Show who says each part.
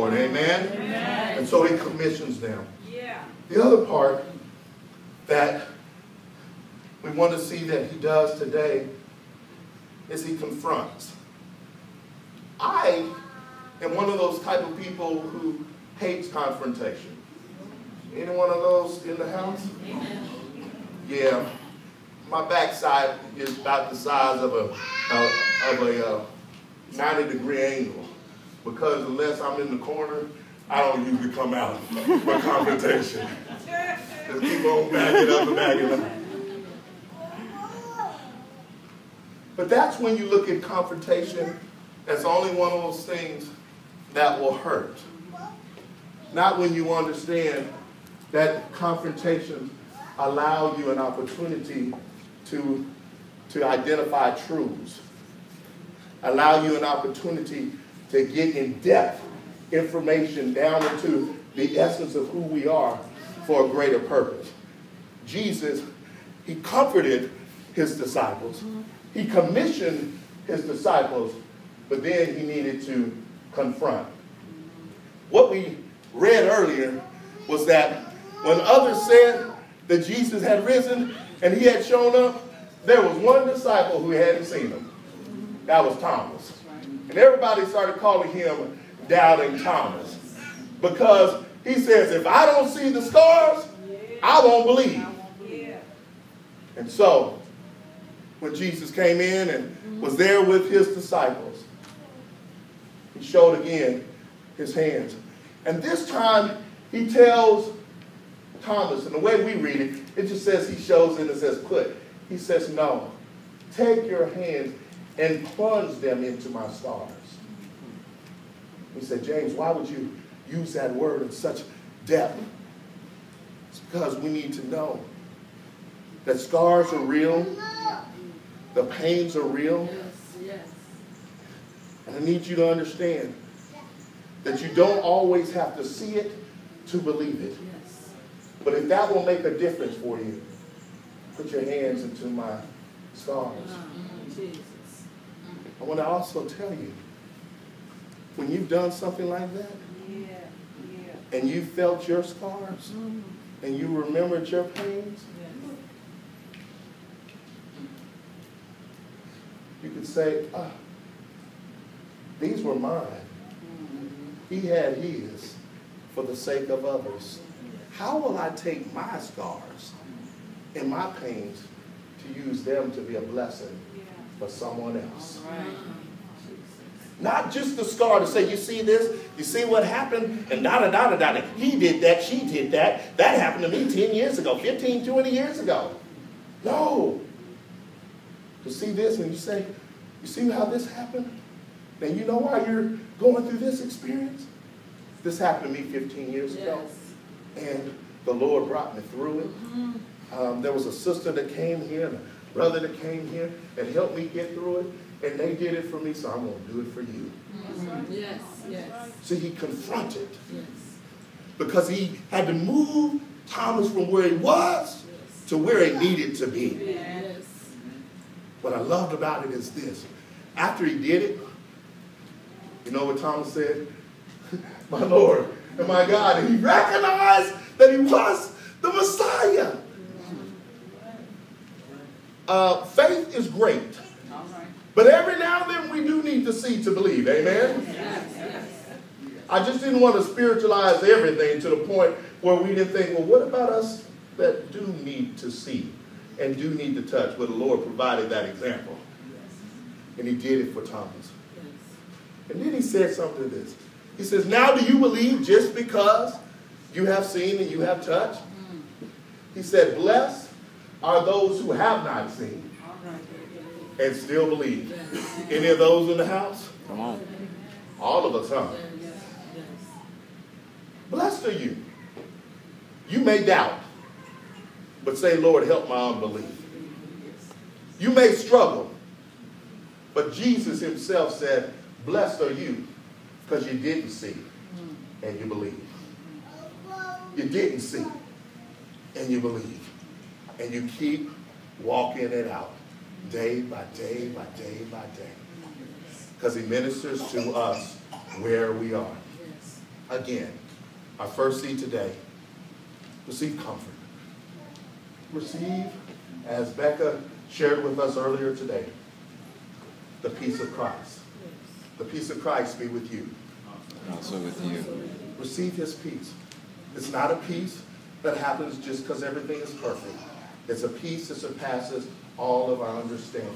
Speaker 1: Lord. Amen?
Speaker 2: Amen.
Speaker 1: And so he commissions them.
Speaker 2: Yeah.
Speaker 1: The other part that we want to see that he does today is he confronts. I am one of those type of people who hates confrontation. Any one of those in the house? Yeah. My backside is about the size of a 90-degree angle. Because unless I'm in the corner, I don't usually come out for confrontation. Just keep on backing up and backing up. But that's when you look at confrontation as only one of those things that will hurt. Not when you understand that confrontations allow you an opportunity to identify truths. Allow you an opportunity to get in-depth information down into the essence of who we are for a greater purpose. Jesus, he comforted his disciples. He commissioned his disciples, but then he needed to confront. What we read earlier was that when others said that Jesus had risen and he had shown up, there was one disciple who hadn't seen him. That was Thomas. And everybody started calling him Doubting Thomas. Because he says, if I don't see the scars, I won't believe. And so, when Jesus came in and was there with his disciples, he showed again his hands. And this time, he tells Thomas, and the way we read it, it just says he shows and it says put. He says, no, take your hands and plunge them into my scars. He said, James, why would you use that word in such depth? It's because we need to know that scars are real, the pains are real.
Speaker 2: Yes.
Speaker 1: And I need you to understand that you don't always have to see it to believe it.
Speaker 2: Yes.
Speaker 1: But if that will make a difference for you, put your hands into my scars.
Speaker 2: Jesus.
Speaker 1: I want to also tell you, when you've done something like that, and you felt your scars, and you remembered your pains, you could say, these were mine. He had his for the sake of others. How will I take my scars and my pains to use them to be a blessing for someone else? Not just the scar to say, you see this? You see what happened? And da-da-da-da-da. He did that. She did that. That happened to me 10 years ago, 15, 20 years ago. No. To see this and you say, you see how this happened? And you know why you're going through this experience? This happened to me 15 years ago. And the Lord brought me through it. There was a sister that came here and a brother that came here and helped me get through it. And they did it for me, so I'm going to do it for you.
Speaker 2: Yes, yes.
Speaker 1: See, he confronted.
Speaker 2: Yes.
Speaker 1: Because he had to move Thomas from where he was to where he needed to be.
Speaker 2: Yes.
Speaker 1: What I loved about it is this. After he did it, you know what Thomas said? My Lord and my God. And he recognized that he was the Messiah. Faith is great. But every now and then we do need to see to believe. Amen?
Speaker 2: Yes.
Speaker 1: I just didn't want to spiritualize everything to the point where we didn't think, well, what about us that do need to see and do need to touch? Well, the Lord provided that example. And he did it for Thomas. And then he said something to this. He says, now do you believe just because you have seen and you have touched? He said, blessed are those who have not seen and still believe. Any of those in the house?
Speaker 3: Come on.
Speaker 1: All of us, huh? Blessed are you. You may doubt, but say, Lord, help my unbelief. You may struggle, but Jesus himself said, blessed are you because you didn't see and you believe. You didn't see and you believe. And you keep walking it out. Day by day by day by day. Because he ministers to us where we are. again, our first seed today, receive comfort. Receive, as Becca shared with us earlier today, the peace of Christ. The peace of Christ be with you.
Speaker 3: Also with you.
Speaker 1: Receive his peace. It's not a peace that happens just because everything is perfect. It's a peace that surpasses all of our understanding.